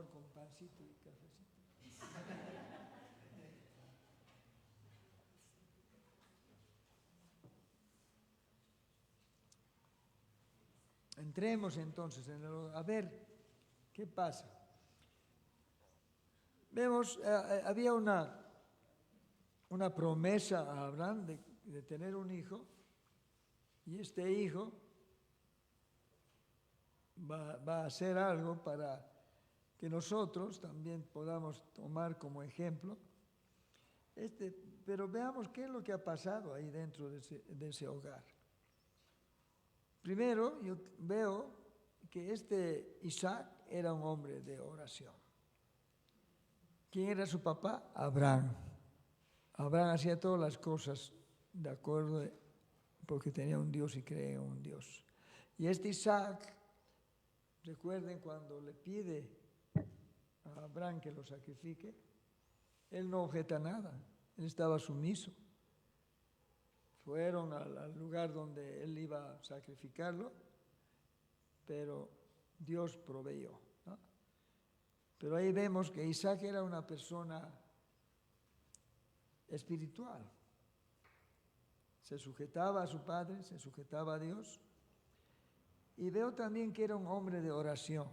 mejor con pancito y cafecito. Entremos entonces a ver qué pasa. Vemos, había una promesa a Abraham de tener un hijo, y este hijo va a hacer algo para que nosotros también podamos tomar como ejemplo. Pero veamos qué es lo que ha pasado ahí dentro de ese hogar. Primero, yo veo que Isaac era un hombre de oración. ¿Quién era su papá? Abraham. Abraham hacía todas las cosas de acuerdo, porque tenía un Dios y creía en un Dios. Y Isaac, recuerden cuando le pide a Abraham que lo sacrifique, él no objeta nada, él estaba sumiso. Fueron al lugar donde él iba a sacrificarlo, pero Dios proveyó, ¿no? Pero ahí vemos que Isaac era una persona espiritual. Se sujetaba a su padre, se sujetaba a Dios. Y veo también que era un hombre de oración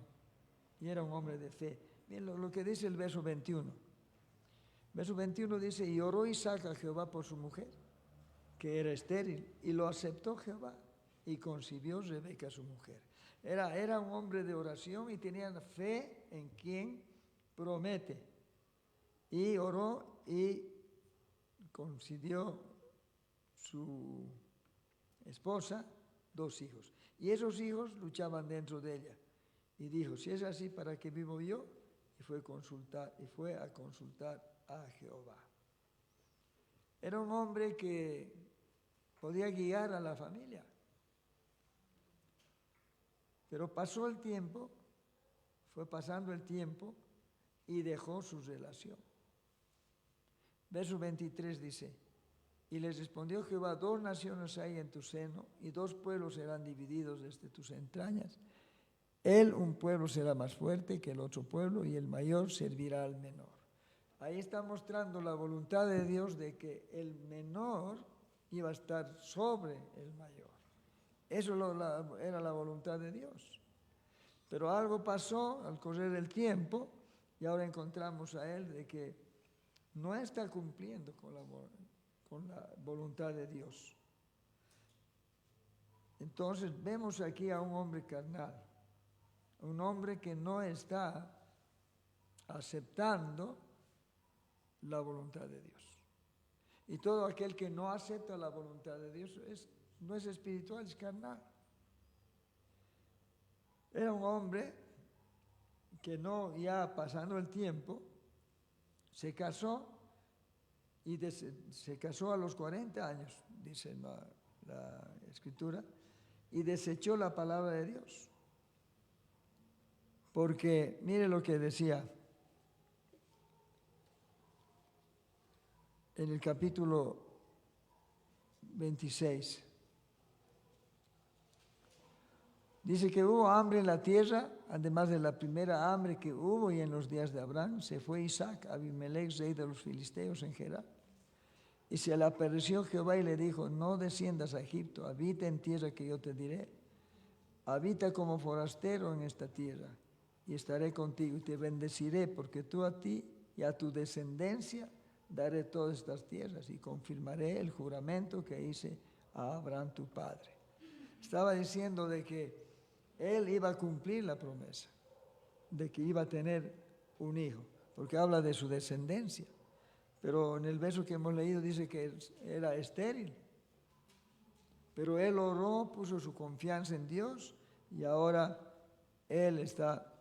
y era un hombre de fe. Miren lo que dice el verso 21. Verso 21 dice, y oró Isaac a Jehová por su mujer, que era estéril, y lo aceptó Jehová, y concibió Rebeca su mujer. Era un hombre de oración y tenía fe en quien promete. Y oró y concibió su esposa 2 hijos. Y esos hijos luchaban dentro de ella. Y dijo, si es así, ¿para qué vivo yo? Y fue a consultar a Jehová. Era un hombre que podía guiar a la familia. Pero pasó el tiempo, fue pasando el tiempo y dejó su relación. Verso 23 dice, y les respondió Jehová, 2 naciones hay en tu seno, y 2 pueblos serán divididos desde tus entrañas. Un pueblo será más fuerte que el otro pueblo, y el mayor servirá al menor. Ahí está mostrando la voluntad de Dios de que el menor iba a estar sobre el mayor. Eso era la voluntad de Dios. Pero algo pasó al correr el tiempo, y ahora encontramos a él de que no está cumpliendo con la voluntad de Dios. Entonces vemos aquí a un hombre carnal, un hombre que no está aceptando la voluntad de Dios. Y todo aquel que no acepta la voluntad de Dios no es espiritual, es carnal. Era un hombre que ya pasando el tiempo, se casó, y se casó a los 40 años, dice la Escritura, y desechó la palabra de Dios. Porque mire lo que decía en el capítulo 26. Dice que hubo hambre en la tierra, además de la primera hambre que hubo y en los días de Abraham, se fue Isaac a Abimelech, rey de los filisteos, en Gerar. Y se le apareció Jehová y le dijo, no desciendas a Egipto, habita en tierra que yo te diré. Habita como forastero en esta tierra, y estaré contigo y te bendeciré, porque tú a ti y a tu descendencia daré todas estas tierras, y confirmaré el juramento que hice a Abraham tu padre. Estaba diciendo de que él iba a cumplir la promesa, de que iba a tener un hijo, porque habla de su descendencia. Pero en el verso que hemos leído dice que era estéril. Pero él oró, puso su confianza en Dios, y ahora él está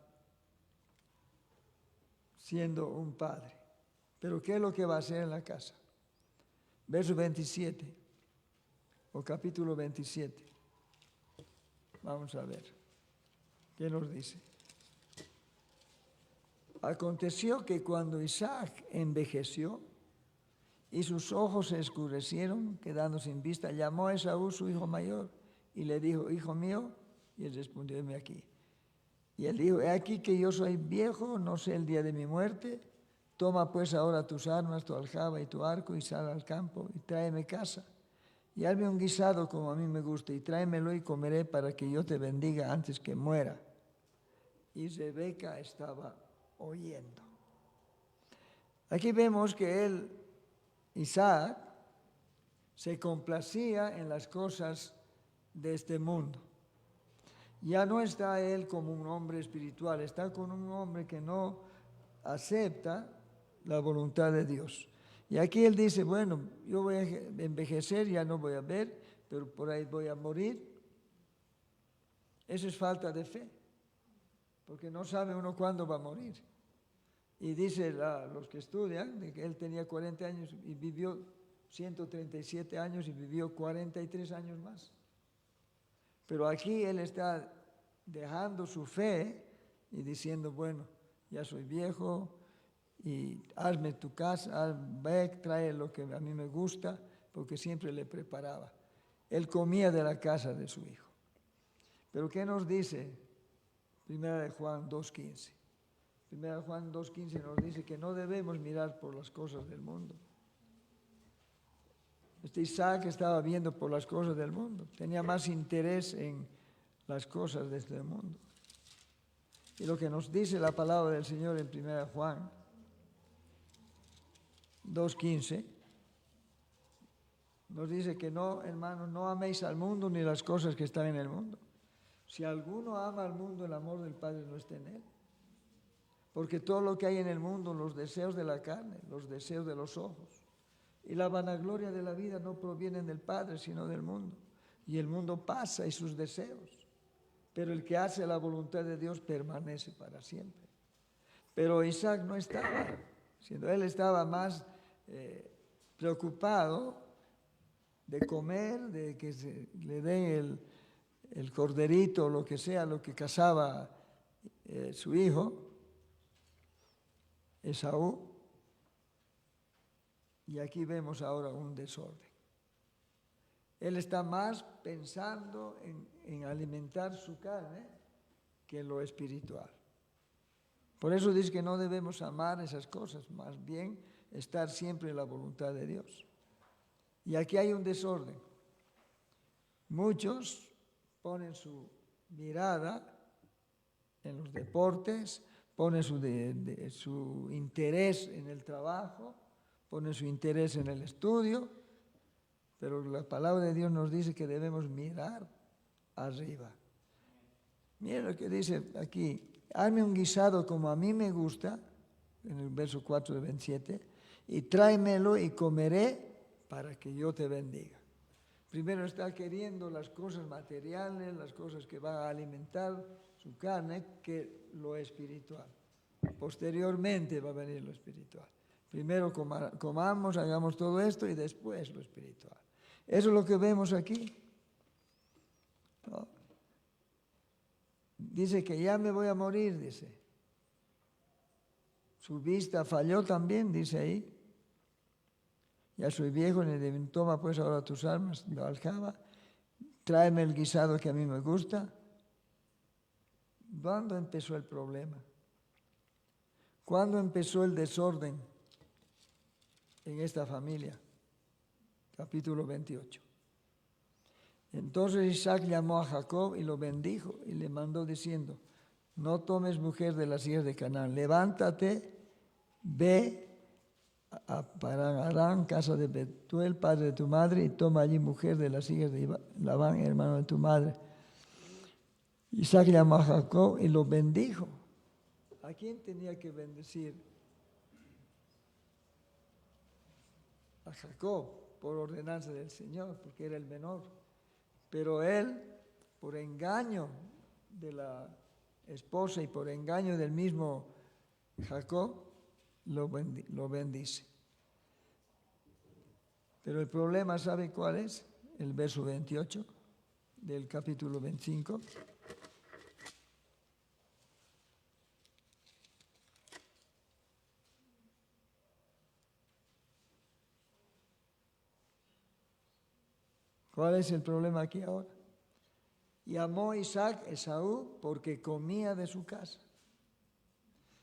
siendo un padre. Pero ¿qué es lo que va a hacer en la casa? Verso 27, o capítulo 27. Vamos a ver. ¿Qué nos dice? Aconteció que cuando Isaac envejeció y sus ojos se oscurecieron, quedando sin vista, llamó a Esaú, su hijo mayor, y le dijo, hijo mío, y él respondió, heme aquí. Y él dijo, he aquí que yo soy viejo, no sé el día de mi muerte. Toma pues ahora tus armas, tu aljaba y tu arco, y sal al campo y tráeme casa. Y hazme un guisado como a mí me gusta, y tráemelo y comeré para que yo te bendiga antes que muera. Y Rebeca estaba oyendo. Aquí vemos que Isaac, se complacía en las cosas de este mundo. Ya no está él como un hombre espiritual, está con un hombre que no acepta la voluntad de Dios. Y aquí él dice, bueno, yo voy a envejecer, ya no voy a ver, pero por ahí voy a morir. Eso es falta de fe, porque no sabe uno cuándo va a morir. Y dice los que estudian de que él tenía 40 años y vivió 137 años y vivió 43 años más. Pero aquí él está dejando su fe y diciendo, bueno, ya soy viejo y hazme tu casa, ve, trae lo que a mí me gusta, porque siempre le preparaba. Él comía de la casa de su hijo. Pero ¿qué nos dice? Primera de Juan 2:15. Primera de Juan 2:15 nos dice que no debemos mirar por las cosas del mundo. Este Isaac estaba viendo por las cosas del mundo, tenía más interés en las cosas de este mundo. Y lo que nos dice la palabra del Señor en 1 Juan 2:15, nos dice que no, hermanos, no améis al mundo ni las cosas que están en el mundo. Si alguno ama al mundo, el amor del Padre no está en él. Porque todo lo que hay en el mundo, los deseos de la carne, los deseos de los ojos y la vanagloria de la vida no provienen del Padre, sino del mundo. Y el mundo pasa y sus deseos. Pero el que hace la voluntad de Dios permanece para siempre. Pero Isaac no estaba, sino él estaba más preocupado de comer, de que le den el corderito, lo que sea, lo que cazaba su hijo, Esaú. Y aquí vemos ahora un desorden. Él está más pensando en alimentar su carne que en lo espiritual. Por eso dice que no debemos amar esas cosas, más bien estar siempre en la voluntad de Dios. Y aquí hay un desorden. Muchos ponen su mirada en los deportes, ponen su interés en el trabajo, ponen su interés en el estudio, pero la palabra de Dios nos dice que debemos mirar arriba. Mira lo que dice aquí, hazme un guisado como a mí me gusta, en el verso 4 de 27, y tráemelo y comeré para que yo te bendiga. Primero está queriendo las cosas materiales, las cosas que van a alimentar su carne, que lo espiritual. Posteriormente va a venir lo espiritual. Primero comamos, hagamos todo esto y después lo espiritual. Eso es lo que vemos aquí, ¿no? Dice que ya me voy a morir, dice. Su vista falló también, dice ahí. Ya soy viejo, toma pues ahora tus armas, la aljaba, tráeme el guisado que a mí me gusta. ¿Cuándo empezó el problema? ¿Cuándo empezó el desorden en esta familia? Capítulo 28. Entonces Isaac llamó a Jacob y lo bendijo y le mandó diciendo, no tomes mujer de las hijas de Canaán, levántate, ve a Paran-Aram, casa de Betuel, padre de tu madre, y toma allí mujer de las hijas de Labán, hermano de tu madre. Isaac llamó a Jacob y lo bendijo. ¿A quién tenía que bendecir? A Jacob, por ordenanza del Señor, porque era el menor. Pero él, por engaño de la esposa y por engaño del mismo Jacob, lo bendice. Pero el problema, ¿sabe cuál es? El verso 28 del capítulo 25. ¿Cuál es el problema aquí ahora? Y amó Isaac a Esaú porque comía de su casa.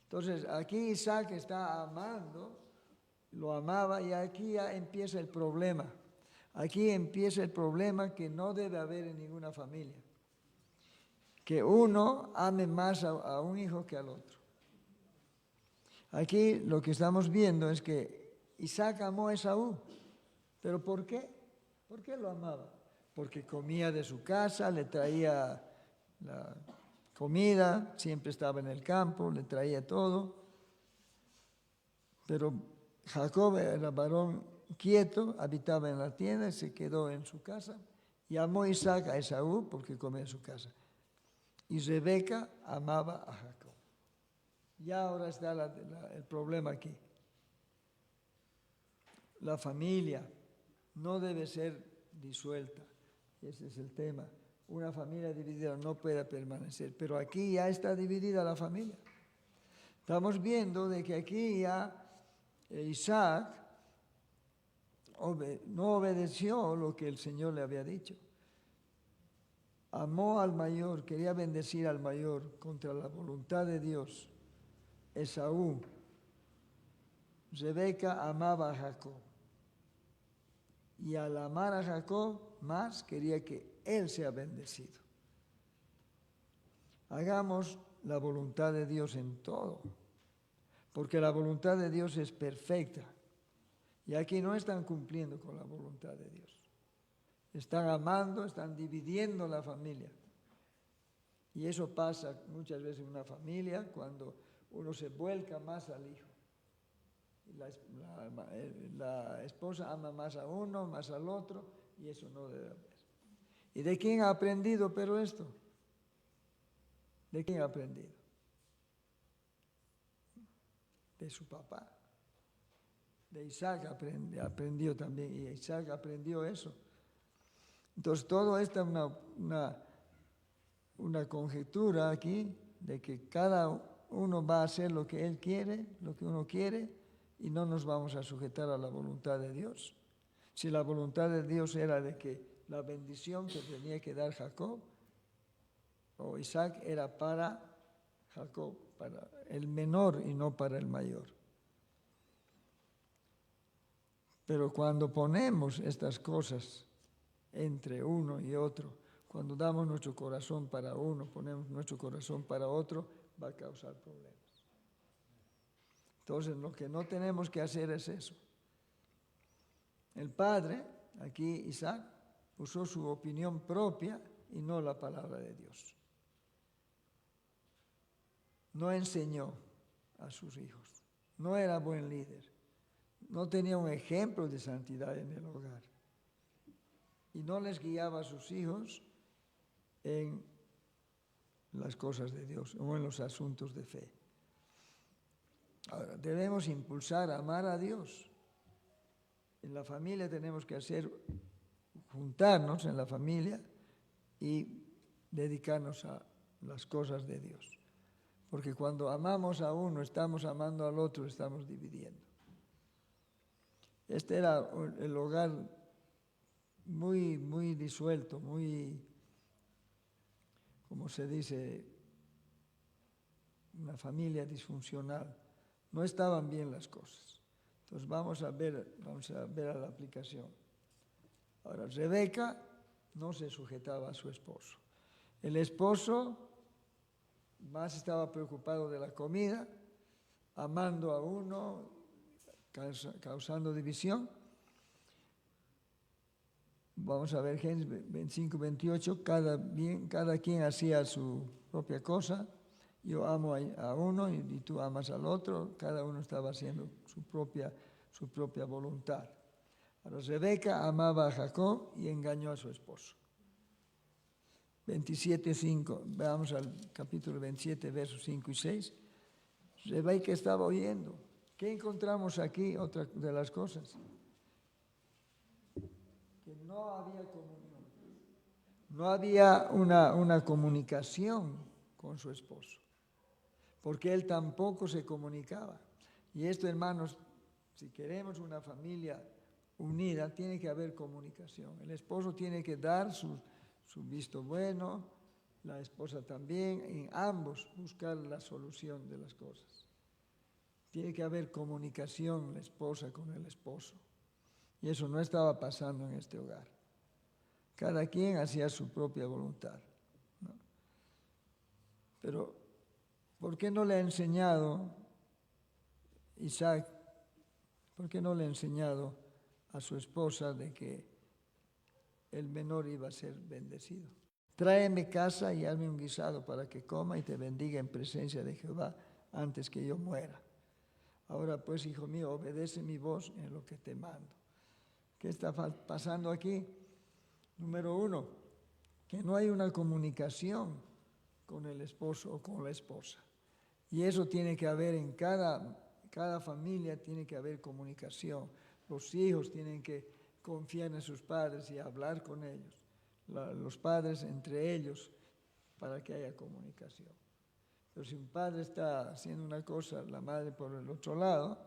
Entonces, aquí Isaac está amando, lo amaba, y aquí ya empieza el problema. Aquí empieza el problema que no debe haber en ninguna familia. Que uno ame más a un hijo que al otro. Aquí lo que estamos viendo es que Isaac amó a Esaú. ¿Pero por qué? ¿Por qué lo amaba? Porque comía de su casa, le traía la comida, siempre estaba en el campo, le traía todo. Pero Jacob era varón quieto, habitaba en la tienda y se quedó en su casa. Y amó Isaac a Esaú porque comía en su casa. Y Rebeca amaba a Jacob. Y ahora está el problema aquí. La familia no debe ser disuelta. Ese es el tema. Una familia dividida no puede permanecer. Pero aquí ya está dividida la familia. Estamos viendo de que aquí ya Isaac no obedeció lo que el Señor le había dicho. Amó al mayor, quería bendecir al mayor contra la voluntad de Dios. Esaú. Rebeca amaba a Jacob. Y al amar a Jacob más quería que él sea bendecido. Hagamos la voluntad de Dios en todo, porque la voluntad de Dios es perfecta. Y aquí no están cumpliendo con la voluntad de Dios. Están amando, están dividiendo la familia. Y eso pasa muchas veces en una familia cuando uno se vuelca más al hijo. La esposa ama más a uno, más al otro, y eso no debe haber. ¿Y de quién ha aprendido pero esto? ¿De quién ha aprendido? De su papá. De Isaac aprendió también, y Isaac aprendió eso. Entonces todo esto es una conjetura aquí de que cada uno va a hacer lo que él quiere, lo que uno quiere, y no nos vamos a sujetar a la voluntad de Dios. Si la voluntad de Dios era de que la bendición que tenía que dar Jacob o Isaac era para Jacob, para el menor y no para el mayor. Pero cuando ponemos estas cosas entre uno y otro, cuando damos nuestro corazón para uno, ponemos nuestro corazón para otro, va a causar problemas. Entonces, lo que no tenemos que hacer es eso. El padre, aquí Isaac, usó su opinión propia y no la palabra de Dios. No enseñó a sus hijos. No era buen líder. No tenía un ejemplo de santidad en el hogar. Y no les guiaba a sus hijos en las cosas de Dios o en los asuntos de fe. Ahora, debemos impulsar a amar a Dios. En la familia tenemos que juntarnos en la familia y dedicarnos a las cosas de Dios. Porque cuando amamos a uno, estamos amando al otro, estamos dividiendo. Este era el hogar muy, muy disuelto, muy, como se dice, una familia disfuncional. No estaban bien las cosas. Entonces vamos a ver a la aplicación. Ahora, Rebeca no se sujetaba a su esposo. El esposo más estaba preocupado de la comida, amando a uno, causando división. Vamos a ver Génesis 25, 28, cada quien hacía su propia cosa. Yo amo a uno y tú amas al otro, cada uno estaba haciendo su propia voluntad. Ahora, Rebeca amaba a Jacob y engañó a su esposo. 27:5, vamos al capítulo 27, versos 5 y 6. Rebeca estaba oyendo. ¿Qué encontramos aquí? Otra de las cosas. Que no había comunión. No había una comunicación con su esposo. Porque él tampoco se comunicaba. Y esto, hermanos, si queremos una familia unida, tiene que haber comunicación. El esposo tiene que dar su visto bueno, la esposa también, en ambos buscar la solución de las cosas. Tiene que haber comunicación la esposa con el esposo. Y eso no estaba pasando en este hogar. Cada quien hacía su propia voluntad, ¿no? Pero, ¿por qué no le ha enseñado Isaac? ¿Por qué no le ha enseñado a su esposa de que el menor iba a ser bendecido? Tráeme casa y hazme un guisado para que coma y te bendiga en presencia de Jehová antes que yo muera. Ahora pues, hijo mío, obedece mi voz en lo que te mando. ¿Qué está pasando aquí? Número 1, que no hay una comunicación con el esposo o con la esposa. Y eso tiene que haber en cada familia, tiene que haber comunicación. Los hijos tienen que confiar en sus padres y hablar con ellos. Los padres entre ellos para que haya comunicación. Pero si un padre está haciendo una cosa, la madre por el otro lado,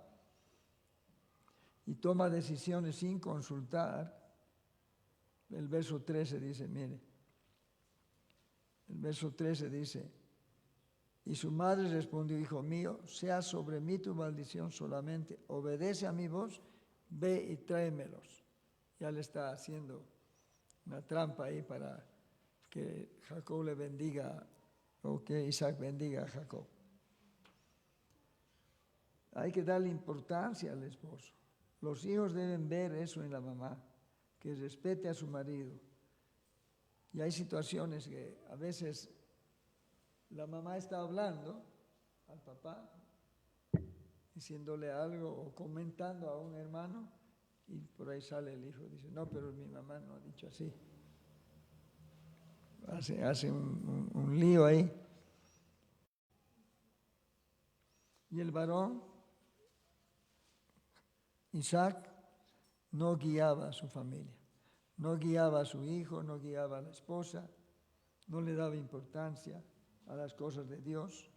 y toma decisiones sin consultar, el verso 13 dice, mire, el verso 13 dice, y su madre respondió, hijo mío, sea sobre mí tu maldición solamente, obedece a mi voz, ve y tráemelos. Ya le está haciendo una trampa ahí para que Jacob le bendiga, o que Isaac bendiga a Jacob. Hay que darle importancia al esposo. Los hijos deben ver eso en la mamá, que respete a su marido. Y hay situaciones que a veces la mamá está hablando al papá, diciéndole algo o comentando a un hermano, y por ahí sale el hijo y dice, no, pero mi mamá no ha dicho así. Hace un lío ahí. Y el varón, Isaac, no guiaba a su familia, no guiaba a su hijo, no guiaba a la esposa, no le daba importancia a las cosas de Dios.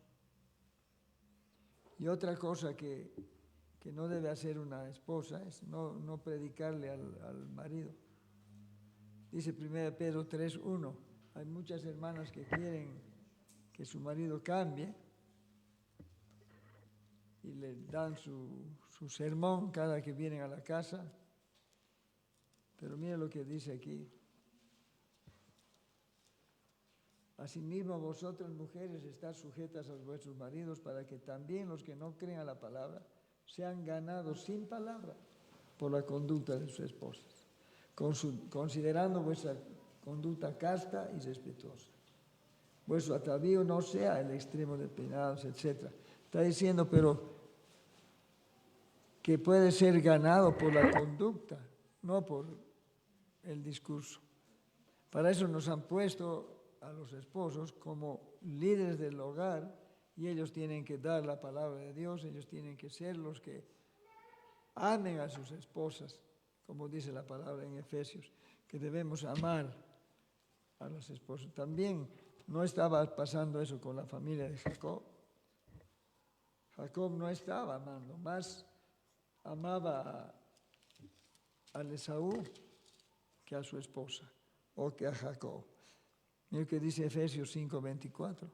Y otra cosa que no debe hacer una esposa es no predicarle al marido. Dice 1 Pedro 3:1, hay muchas hermanas que quieren que su marido cambie y le dan su sermón cada que vienen a la casa. Pero mire lo que dice aquí. Asimismo, vosotras mujeres, estad sujetas a vuestros maridos para que también los que no creen a la palabra sean ganados sin palabra por la conducta de sus esposas, considerando vuestra conducta casta y respetuosa. Vuestro atavío no sea el extremo de peinados, etc. Está diciendo, pero que puede ser ganado por la conducta, no por el discurso. Para eso nos han puesto a los esposos como líderes del hogar y ellos tienen que dar la palabra de Dios, ellos tienen que ser los que amen a sus esposas, como dice la palabra en Efesios, que debemos amar a los esposos. También no estaba pasando eso con la familia de Jacob. Jacob no estaba amando, más amaba a Esaú que a su esposa o que a Jacob. Mira que dice Efesios 5:24.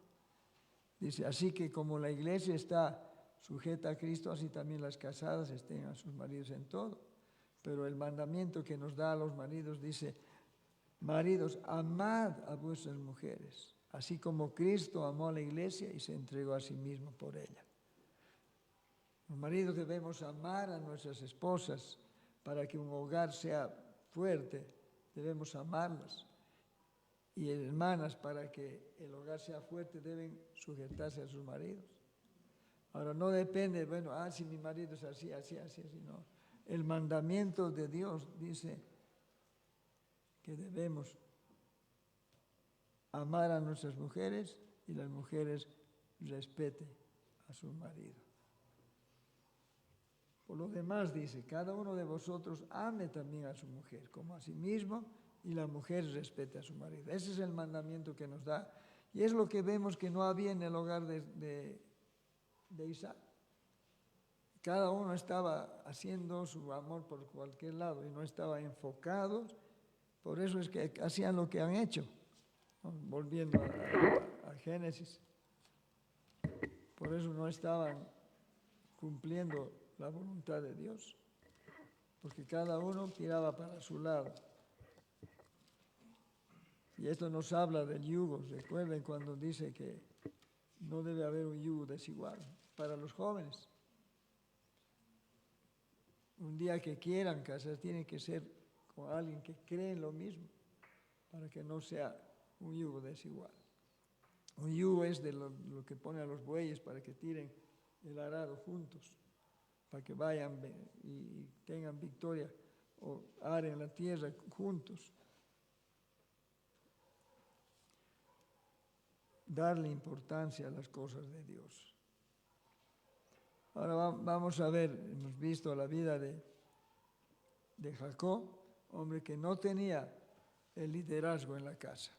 Dice, así que como la iglesia está sujeta a Cristo, así también las casadas estén a sus maridos en todo. Pero el mandamiento que nos da a los maridos dice, maridos, amad a vuestras mujeres, así como Cristo amó a la iglesia y se entregó a sí mismo por ella. Los maridos debemos amar a nuestras esposas para que un hogar sea fuerte, debemos amarlas. Y hermanas, para que el hogar sea fuerte, deben sujetarse a sus maridos. Ahora, no depende, si mi marido es así, no. El mandamiento de Dios dice que debemos amar a nuestras mujeres y las mujeres respeten a sus maridos. Por lo demás dice, cada uno de vosotros ame también a su mujer como a sí mismo, y la mujer respete a su marido. Ese es el mandamiento que nos da. Y es lo que vemos que no había en el hogar de Isaac. Cada uno estaba haciendo su amor por cualquier lado y no estaba enfocado. Por eso es que hacían lo que han hecho. Volviendo a Génesis, por eso no estaban cumpliendo la voluntad de Dios, porque cada uno tiraba para su lado. Y esto nos habla del yugo. Recuerden cuando dice que no debe haber un yugo desigual para los jóvenes. Un día que quieran casarse, tiene que ser con alguien que cree en lo mismo, para que no sea un yugo desigual. Un yugo es de lo que pone a los bueyes para que tiren el arado juntos, para que vayan y tengan victoria o aren la tierra juntos. Darle importancia a las cosas de Dios. Ahora vamos a ver, hemos visto la vida de Jacob, hombre que no tenía el liderazgo en la casa.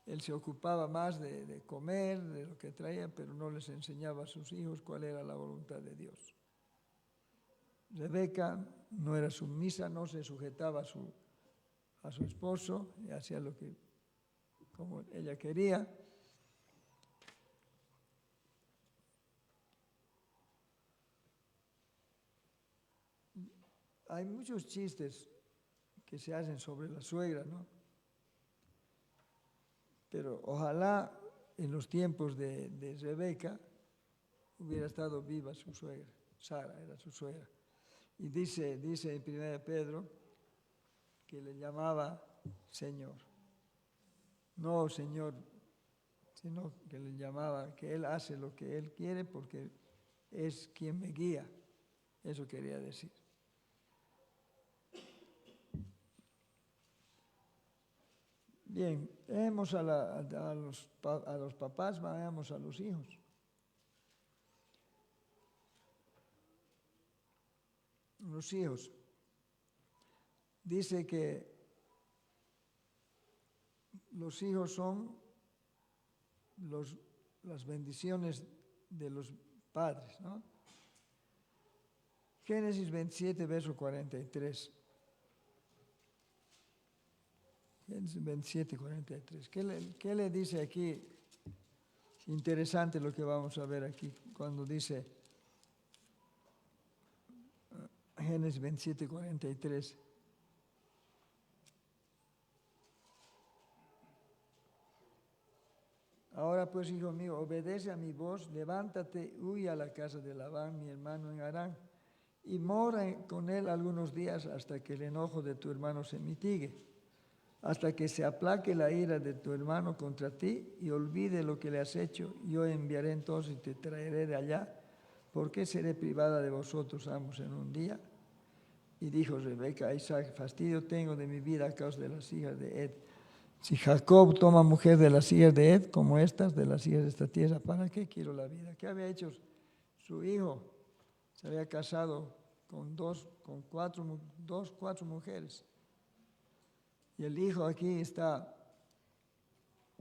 Él se ocupaba más de comer, de lo que traía, pero no les enseñaba a sus hijos cuál era la voluntad de Dios. Rebeca no era sumisa, no se sujetaba a su esposo y hacía lo que como ella quería. Hay muchos chistes que se hacen sobre la suegra, ¿no? Pero ojalá en los tiempos de Rebeca hubiera estado viva su suegra. Sara era su suegra. Y dice en 1 Pedro que le llamaba Señor. No Señor, sino que le llamaba, que Él hace lo que Él quiere porque es quien me guía. Eso quería decir. Bien, vemos a los papás, vayamos a los hijos. Los hijos. Dice que los hijos son las bendiciones de los padres, ¿no? Génesis 27, verso 43. Génesis 27, 43. ¿Qué le dice aquí? Interesante lo que vamos a ver aquí cuando dice Génesis 27, 43. Ahora pues, hijo mío, obedece a mi voz, levántate, huye a la casa de Labán, mi hermano en Harán, y mora con él algunos días hasta que el enojo de tu hermano se mitigue, hasta que se aplaque la ira de tu hermano contra ti y olvide lo que le has hecho. Yo enviaré entonces y te traeré de allá. ¿Por qué seré privada de vosotros ambos en un día? Y dijo Rebeca a Isaac, fastidio tengo de mi vida a causa de las hijas de Ed. Si Jacob toma mujer de las hijas de Ed, como estas, de las hijas de esta tierra, ¿para qué quiero la vida? ¿Qué había hecho su hijo? Se había casado con cuatro mujeres. Y el hijo aquí está,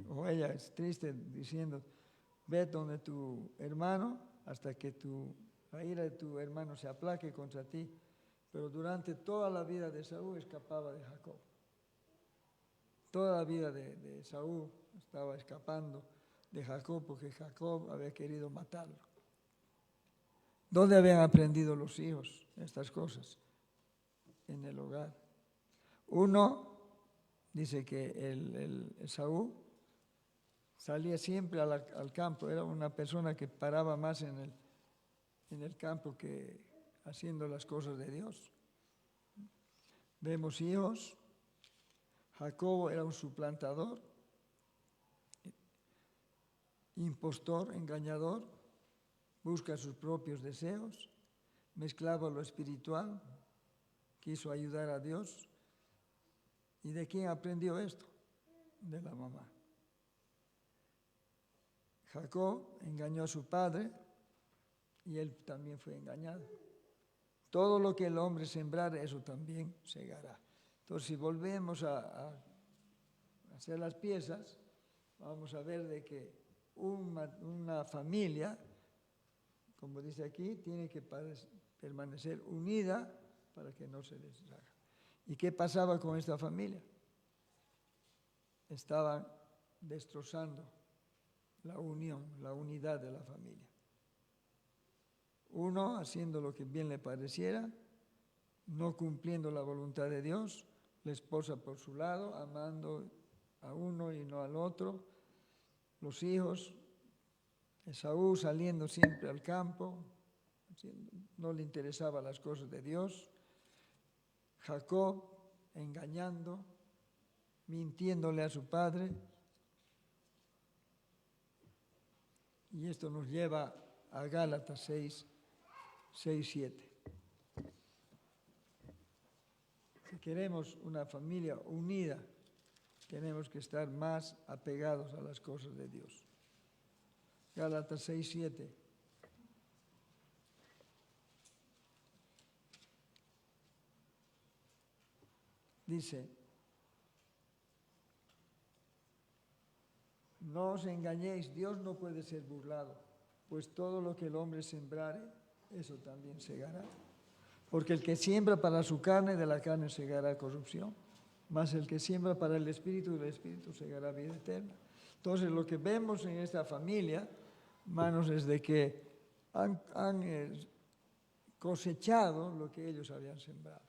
o ella es triste, diciendo, ve donde tu hermano hasta que la ira de tu hermano se aplaque contra ti. Pero durante toda la vida de Saúl escapaba de Jacob. Toda la vida de Saúl estaba escapando de Jacob porque Jacob había querido matarlo. ¿Dónde habían aprendido los hijos estas cosas? En el hogar. Uno dice que el Saúl salía siempre al campo, era una persona que paraba más en el campo que haciendo las cosas de Dios. Vemos hijos. Jacobo era un suplantador, impostor, engañador, busca sus propios deseos, mezclaba lo espiritual, quiso ayudar a Dios. ¿Y de quién aprendió esto? De la mamá. Jacob engañó a su padre y él también fue engañado. Todo lo que el hombre sembrare, eso también segará. Entonces, si volvemos a hacer las piezas, vamos a ver de que una familia, como dice aquí, tiene que permanecer unida para que no se deshaga. ¿Y qué pasaba con esta familia? Estaban destrozando la unión, la unidad de la familia. Uno haciendo lo que bien le pareciera, no cumpliendo la voluntad de Dios, la esposa por su lado, amando a uno y no al otro, los hijos, Esaú saliendo siempre al campo, no le interesaban las cosas de Dios, Jacob engañando, mintiéndole a su padre, y esto nos lleva a Gálatas 6, 7. Si queremos una familia unida, tenemos que estar más apegados a las cosas de Dios. Gálatas 6, 7. Dice, no os engañéis, Dios no puede ser burlado, pues todo lo que el hombre sembrare, eso también segará. Porque el que siembra para su carne, de la carne segará corrupción, mas el que siembra para el Espíritu, del Espíritu segará vida eterna. Entonces, lo que vemos en esta familia, hermanos, es de que han cosechado lo que ellos habían sembrado.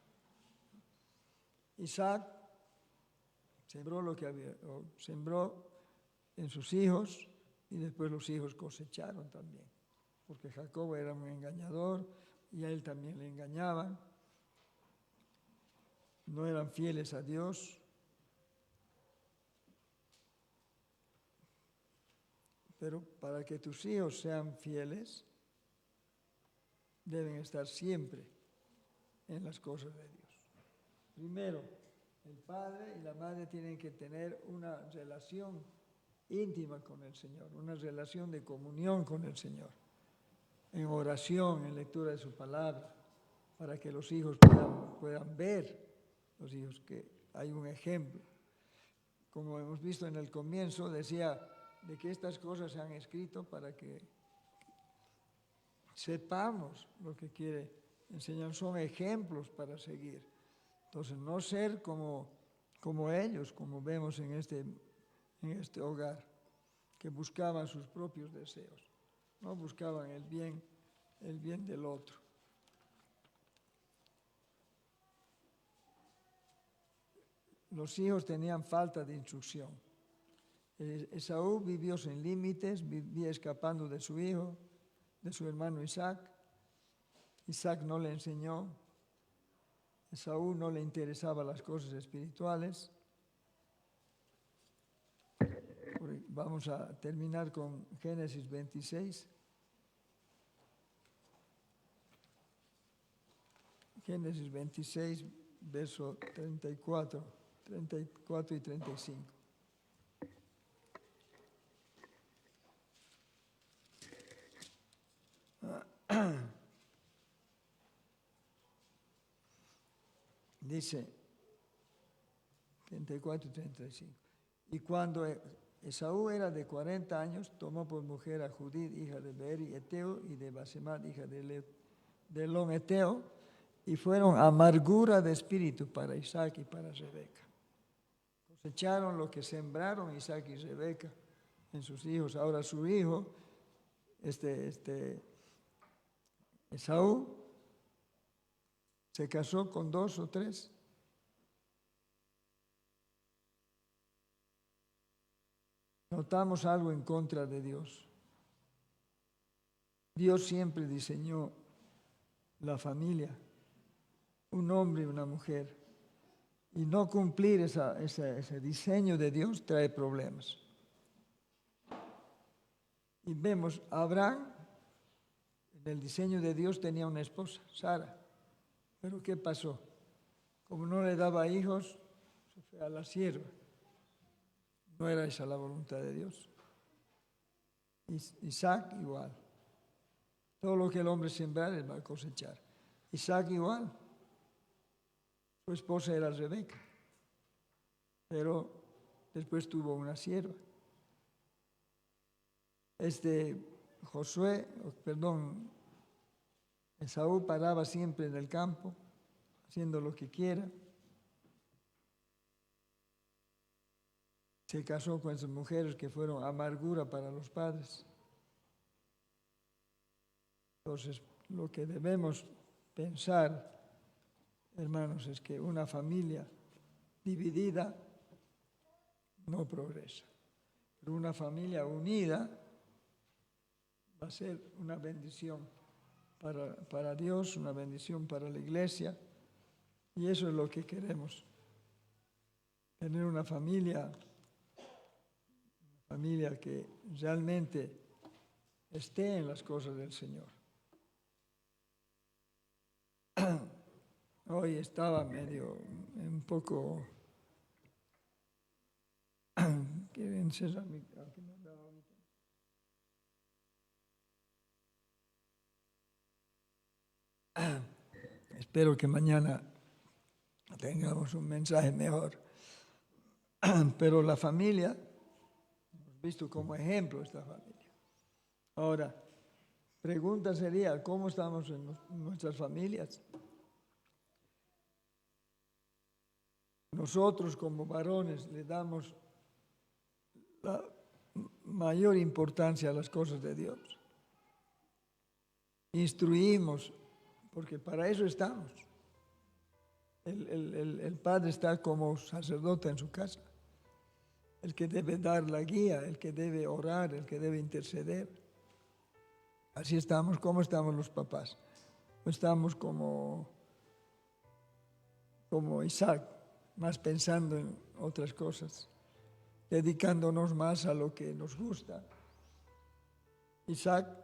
Isaac sembró lo que sembró en sus hijos, y después los hijos cosecharon también, porque Jacob era un engañador y a él también le engañaban, no eran fieles a Dios. Pero para que tus hijos sean fieles, deben estar siempre en las cosas de Dios. Primero, el padre y la madre tienen que tener una relación íntima con el Señor, una relación de comunión con el Señor, en oración, en lectura de su palabra, para que los hijos puedan ver, los hijos, que hay un ejemplo. Como hemos visto en el comienzo, decía de que estas cosas se han escrito para que sepamos lo que quiere enseñar, son ejemplos para seguir. Entonces, no ser como ellos, como vemos en este hogar, que buscaban sus propios deseos, no buscaban el bien del otro. Los hijos tenían falta de instrucción. Esaú vivió sin límites, vivía escapando de su hijo, de su hermano Isaac. Isaac no le enseñó. Esaú no le interesaban las cosas espirituales. Vamos a terminar con Génesis 26. Génesis 26, verso 34 y 35. Dice 34 y 35. Y cuando Esaú era de 40 años, tomó por mujer a Judith, hija de Beeri, Eteo, y de Basemat, hija de Elón, Eteo, y fueron amargura de espíritu para Isaac y para Rebeca. Cosecharon lo que sembraron Isaac y Rebeca en sus hijos. Ahora su hijo, Esaú, se casó con 2 o 3. Notamos algo en contra de Dios. Dios siempre diseñó la familia, un hombre y una mujer, y no cumplir ese diseño de Dios trae problemas. Y vemos, Abraham, en el diseño de Dios tenía una esposa, Sara, pero ¿qué pasó? Como no le daba hijos, se fue a la sierva. No era esa la voluntad de Dios. Isaac igual. Todo lo que el hombre sembrar, él va a cosechar. Isaac igual. Su esposa era Rebeca, pero después tuvo una sierva. Esaú paraba siempre en el campo, haciendo lo que quiera. se casó con esas mujeres que fueron amargura para los padres. Entonces, lo que debemos pensar, hermanos, es que una familia dividida no progresa. Pero una familia unida va a ser una bendición para Dios, una bendición para la iglesia. Y eso es lo que queremos. Tener una familia que realmente esté en las cosas del Señor. Hoy estaba medio, un poco, ¿quieren cerrar mi Espero que mañana tengamos un mensaje mejor. Pero la familia, hemos visto como ejemplo esta familia. Ahora, pregunta sería, ¿cómo estamos en nuestras familias? Nosotros como varones le damos la mayor importancia a las cosas de Dios. Instruimos, porque para eso estamos. El padre está como sacerdote en su casa, el que debe dar la guía, el que debe orar, el que debe interceder. Así estamos. ¿Cómo estamos los papás? Estamos como Isaac, más pensando en otras cosas, dedicándonos más a lo que nos gusta. Isaac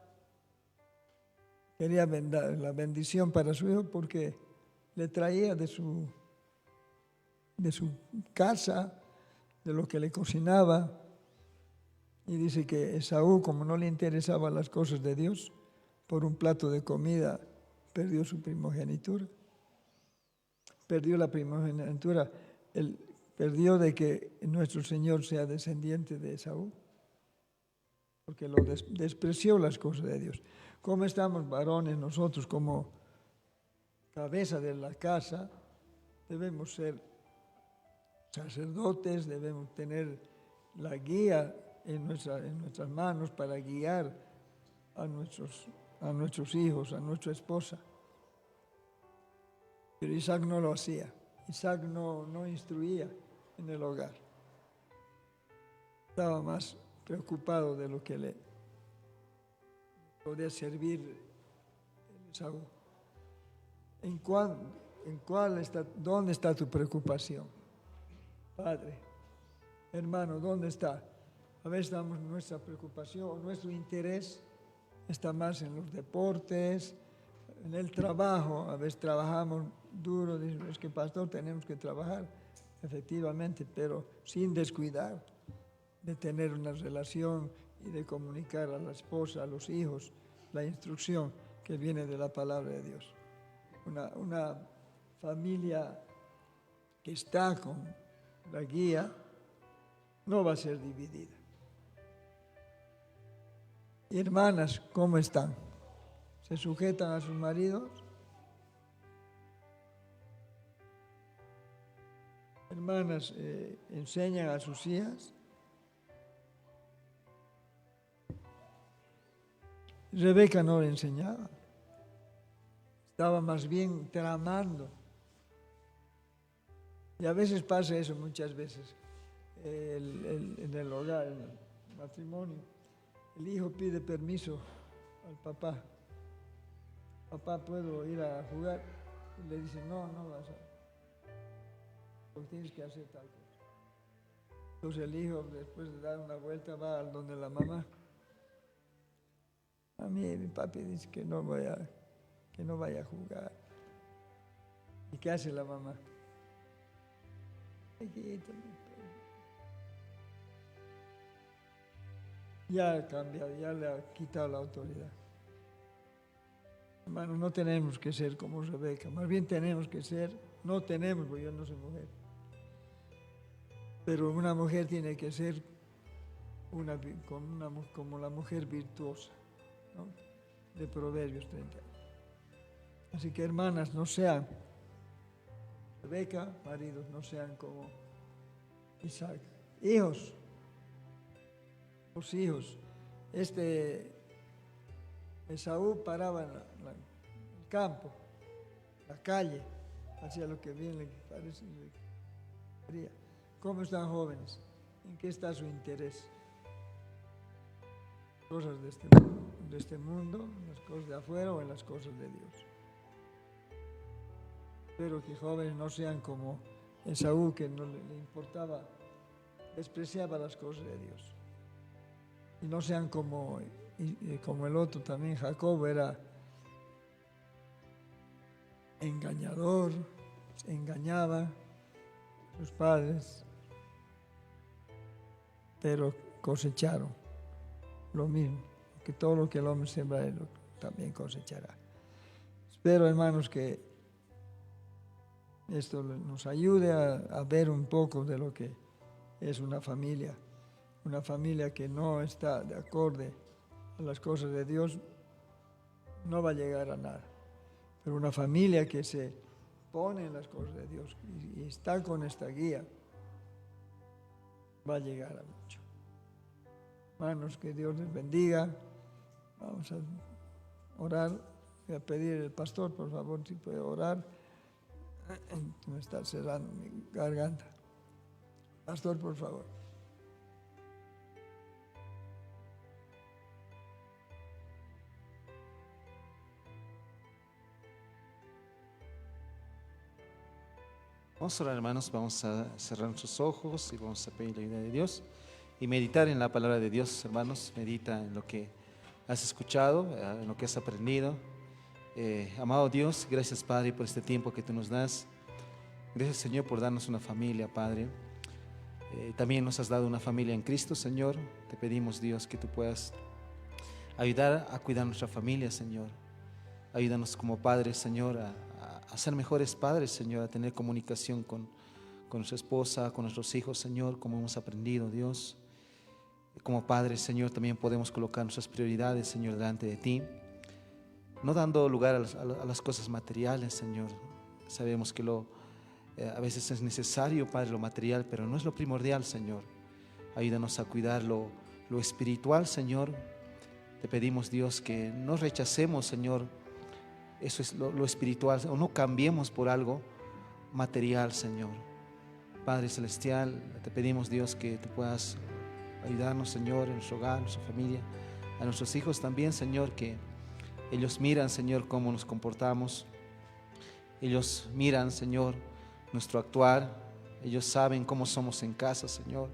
quería la bendición para su hijo porque le traía de su casa, de lo que le cocinaba. Y dice que Esaú, como no le interesaban las cosas de Dios, por un plato de comida perdió su primogenitura. Perdió la primogenitura, perdió de que nuestro Señor sea descendiente de Esaú, porque lo despreció las cosas de Dios. ¿Cómo estamos, varones, nosotros como cabeza de la casa? Debemos ser sacerdotes, debemos tener la guía en nuestras manos para guiar a nuestros hijos, a nuestra esposa. Pero Isaac no lo hacía. Isaac no instruía en el hogar. Estaba más preocupado de lo que le podía servir Esaú. ¿Dónde está tu preocupación? Padre, hermano, ¿dónde está? A veces nuestra preocupación, nuestro interés está más en los deportes, en el trabajo. A veces trabajamos duro, dicen, es que pastor, tenemos que trabajar, efectivamente, pero sin descuidar de tener una relación y de comunicar a la esposa, a los hijos, la instrucción que viene de la palabra de Dios. Una familia que está con la guía no va a ser dividida. Y hermanas, ¿cómo están? ¿Se sujetan a sus maridos? Hermanas, ¿enseñan a sus hijas? Rebeca no le enseñaba. Estaba más bien tramando. Y a veces pasa eso, muchas veces, en el hogar, en el matrimonio. El hijo pide permiso al papá. Papá, ¿puedo ir a jugar? Y le dice, no vas a. Porque tienes que hacer tal cosa. Entonces el hijo, después de dar una vuelta, va al donde la mamá. A mí mi papi dice que no vaya a jugar. ¿Y qué hace la mamá? Ya ha cambiado, ya le ha quitado la autoridad. Hermano, no tenemos que ser como Rebeca, más bien tenemos que ser, no tenemos, porque yo no soy mujer, pero una mujer tiene que ser como la mujer virtuosa, ¿no? De Proverbios 30. Así que hermanas, no sean Rebeca, maridos, no sean como Isaac. Hijos, los hijos. Esaú paraba en el campo, la calle, hacía lo que bien le parece. ¿Cómo están jóvenes? ¿En qué está su interés? Cosas de este mundo, en las cosas de afuera o en las cosas de Dios. Espero que jóvenes no sean como Esaú, que no le importaba, despreciaba las cosas de Dios. Y no sean como el otro también, Jacob era engañador, engañaba a sus padres, pero cosecharon lo mismo, que todo lo que el hombre siembra, él también cosechará. Espero, hermanos, que esto nos ayude a ver un poco de lo que es una familia que no está de acorde a las cosas de Dios, no va a llegar a nada. Pero una familia que se pone en las cosas de Dios y está con esta guía, va a llegar a mucho. Hermanos, que Dios les bendiga. Vamos a orar. Voy a pedir al pastor, por favor, si puede orar. Me está cerrando mi garganta. Pastor, por favor. Vamos a orar, hermanos, vamos a cerrar nuestros ojos y vamos a pedir la ayuda de Dios y meditar en la palabra de Dios, hermanos. Medita en lo que has escuchado, en lo que has aprendido. Amado Dios, gracias, Padre, por este tiempo que tú nos das. Gracias, Señor, por darnos una familia, Padre. También nos has dado una familia en Cristo, Señor. Te pedimos, Dios, que tú puedas ayudar a cuidar nuestra familia, Señor. Ayúdanos como padres, Señor, a ser mejores padres, Señor, a tener comunicación con nuestra esposa, con nuestros hijos, Señor, como hemos aprendido, Dios. Como padres, Señor, también podemos colocar nuestras prioridades, Señor, delante de ti, no dando lugar a las cosas materiales, Señor. Sabemos que a veces es necesario, Padre, lo material, pero no es lo primordial, Señor. Ayúdanos a cuidar lo espiritual, Señor. Te pedimos, Dios, que no rechacemos, Señor, eso es lo espiritual, o no cambiemos por algo material, Señor. Padre Celestial, te pedimos, Dios, que tú puedas ayudarnos, Señor, en nuestro hogar, en nuestra familia, a nuestros hijos también, Señor, que ellos miran, Señor, cómo nos comportamos. Ellos miran, Señor, nuestro actuar. Ellos saben cómo somos en casa, Señor.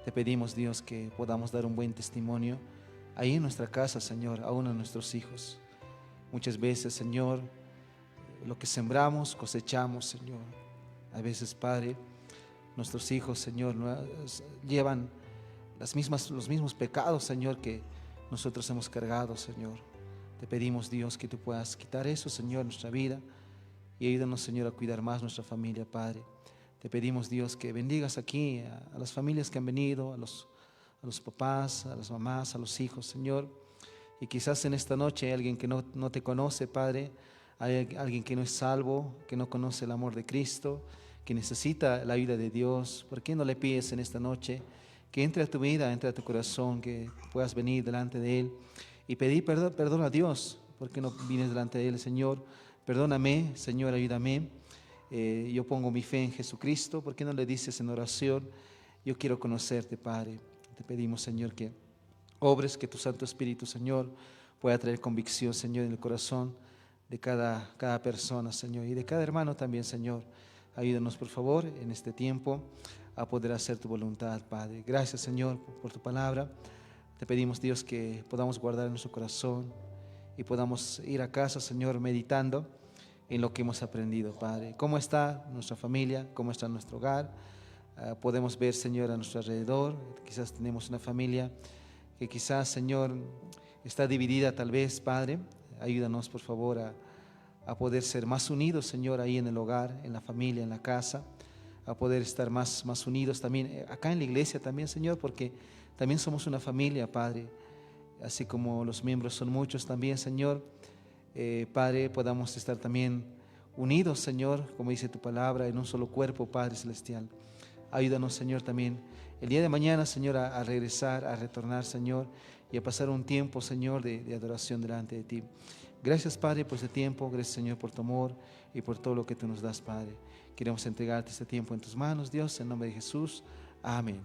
Te pedimos, Dios, que podamos dar un buen testimonio ahí en nuestra casa, Señor, aún a nuestros hijos. Muchas veces, Señor, lo que sembramos, cosechamos, Señor. A veces, Padre, nuestros hijos, Señor, llevan los mismos pecados, Señor, que nosotros hemos cargado, Señor. Te pedimos, Dios, que tú puedas quitar eso, Señor, en nuestra vida y ayúdanos, Señor, a cuidar más nuestra familia, Padre. Te pedimos, Dios, que bendigas aquí a las familias que han venido, a los papás, a las mamás, a los hijos, Señor. Y quizás en esta noche hay alguien que no te conoce, Padre. Hay alguien que no es salvo, que no conoce el amor de Cristo, que necesita la ayuda de Dios. ¿Por qué no le pides en esta noche que entre a tu vida, entre a tu corazón, que puedas venir delante de Él y pedir perdón a Dios? ¿Por qué no vienes delante de Él, Señor? Perdóname, Señor, ayúdame. Yo pongo mi fe en Jesucristo. ¿Por qué no le dices en oración? Yo quiero conocerte, Padre. Te pedimos, Señor, que obres, que tu Santo Espíritu, Señor, pueda traer convicción, Señor, en el corazón de cada persona, Señor, y de cada hermano también, Señor. Ayúdanos, por favor, en este tiempo a poder hacer tu voluntad, Padre. Gracias, Señor, por tu palabra. Te pedimos, Dios, que podamos guardar en nuestro corazón y podamos ir a casa, Señor, meditando en lo que hemos aprendido, Padre. ¿Cómo está nuestra familia? ¿Cómo está nuestro hogar? Podemos ver, Señor, a nuestro alrededor. Quizás tenemos una familia que quizás, Señor, está dividida tal vez, Padre. Ayúdanos, por favor, a poder ser más unidos, Señor, ahí en el hogar, en la familia, en la casa, a poder estar más unidos también, acá en la iglesia también, Señor, porque también somos una familia, Padre, así como los miembros son muchos también, Señor. Padre, podamos estar también unidos, Señor, como dice tu palabra, en un solo cuerpo, Padre Celestial. Ayúdanos, Señor, también el día de mañana, Señor, a regresar, a retornar, Señor, y a pasar un tiempo, Señor, de adoración delante de ti. Gracias, Padre, por este tiempo. Gracias, Señor, por tu amor y por todo lo que tú nos das, Padre. Queremos entregarte este tiempo en tus manos, Dios, en nombre de Jesús. Amén.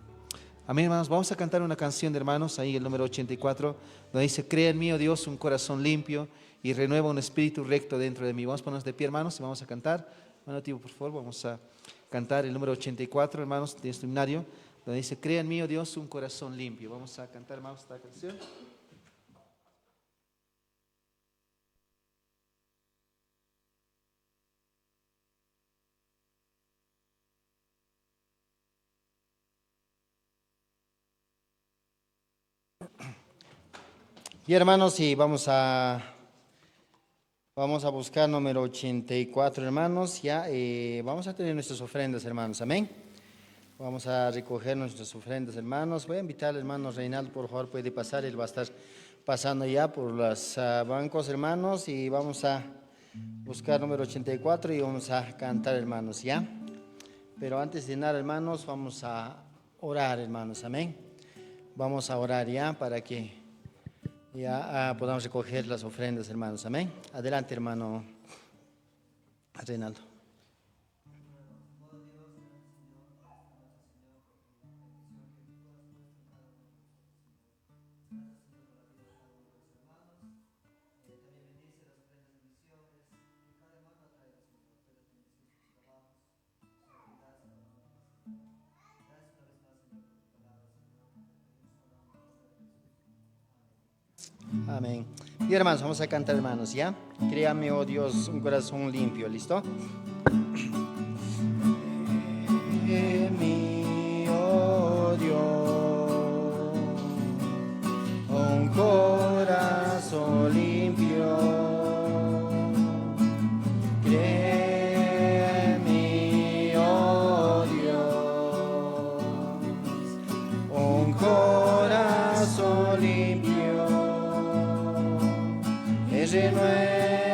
Amén, hermanos. Vamos a cantar una canción de hermanos, ahí el número 84, donde dice: crea en mí, oh Dios, un corazón limpio y renueva un espíritu recto dentro de mí. Vamos a ponernos de pie, hermanos, y vamos a cantar. Hermano Tibo, por favor, vamos a cantar el número 84, hermanos, de este himnario, donde dice: crea en mí, oh Dios, un corazón limpio. Vamos a cantar, hermanos, esta canción. Y hermanos, y vamos a buscar número 84, hermanos. Ya vamos a tener nuestras ofrendas, hermanos. Amén. Vamos a recoger nuestras ofrendas, hermanos. Voy a invitar al hermano Reinaldo, por favor, puede pasar. Él va a estar pasando ya por los bancos, hermanos. Y vamos a buscar número 84 y vamos a cantar, hermanos, ya. Pero antes de nada, hermanos, vamos a orar, hermanos. Amén. Vamos a orar ya para que ya podamos recoger las ofrendas, hermanos. Amén. Adelante, hermano Reinaldo. Amén. Y hermanos, vamos a cantar, hermanos, ¿ya? Créame, oh Dios, un corazón limpio, ¿listo? Créame, oh Dios, un corazón limpio. Créame, oh Dios, un corazón limpio. Renueva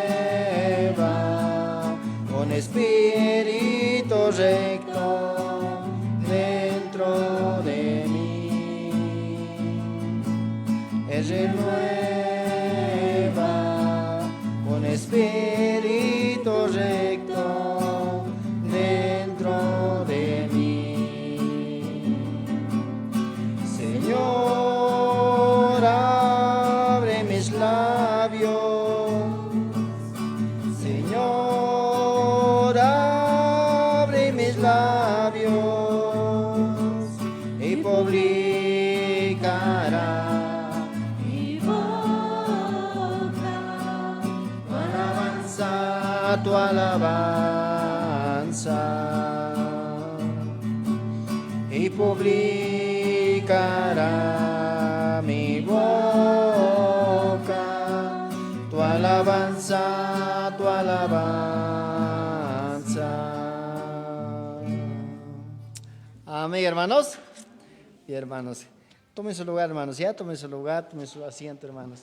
un espíritu recto dentro de mí. Renueva un espíritu recto dentro de mí. Señor, abre mis labios. Y publicará mi boca tu alabanza, y publicará mi boca tu alabanza, tu alabanza. Amén, hermanos. Y hermanos, tomen su lugar, hermanos, ya tomen su lugar, tomen su asiento, hermanos.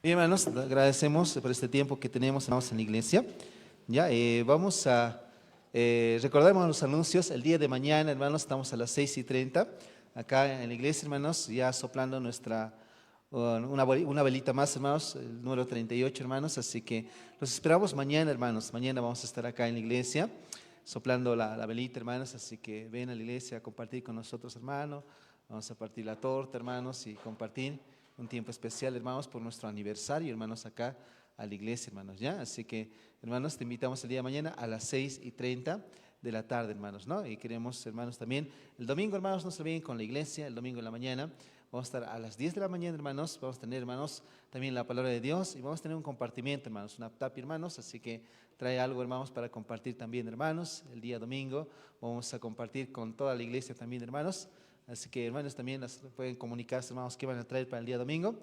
Bien, hermanos, agradecemos por este tiempo que tenemos, hermanos, en la iglesia. Ya, vamos a recordar, hermanos, los anuncios. El día de mañana, hermanos, estamos a las 6:30 acá en la iglesia, hermanos, ya soplando una velita más, hermanos, el número 38, hermanos. Así que los esperamos mañana, hermanos. Mañana vamos a estar acá en la iglesia soplando la velita, hermanos. Así que ven a la iglesia a compartir con nosotros, hermanos. Vamos a partir la torta, hermanos, y compartir un tiempo especial, hermanos, por nuestro aniversario, hermanos, acá a la iglesia, hermanos, ¿ya? Así que, hermanos, te invitamos el día de mañana a las 6:30 de la tarde, hermanos, ¿no? Y queremos, hermanos, también, el domingo, hermanos, no se olviden con la iglesia, el domingo en la mañana, vamos a estar a las 10 de la mañana, hermanos, vamos a tener, hermanos, también la palabra de Dios, y vamos a tener un compartimiento, hermanos, una tapia, hermanos, así que trae algo, hermanos, para compartir también, hermanos. El día domingo vamos a compartir con toda la iglesia también, hermanos. Así que, hermanos, también pueden comunicarse, hermanos, qué van a traer para el día domingo.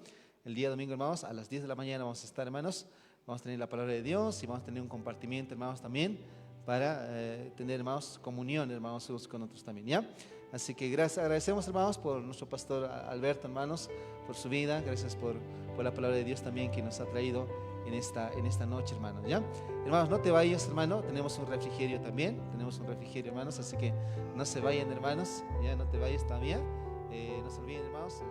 El día domingo, hermanos, a las 10 de la mañana vamos a estar, hermanos. Vamos a tener la palabra de Dios y vamos a tener un compartimiento, hermanos, también para tener, hermanos, comunión, hermanos, unos con otros también, ¿ya? Así que agradecemos, hermanos, por nuestro pastor Alberto, hermanos, por su vida. Gracias por la palabra de Dios también que nos ha traído en esta noche, hermanos, ¿ya? Hermanos, no te vayas, hermano, tenemos un refrigerio también, hermanos, así que no se vayan, hermanos, ya no te vayas todavía, no se olviden, hermanos.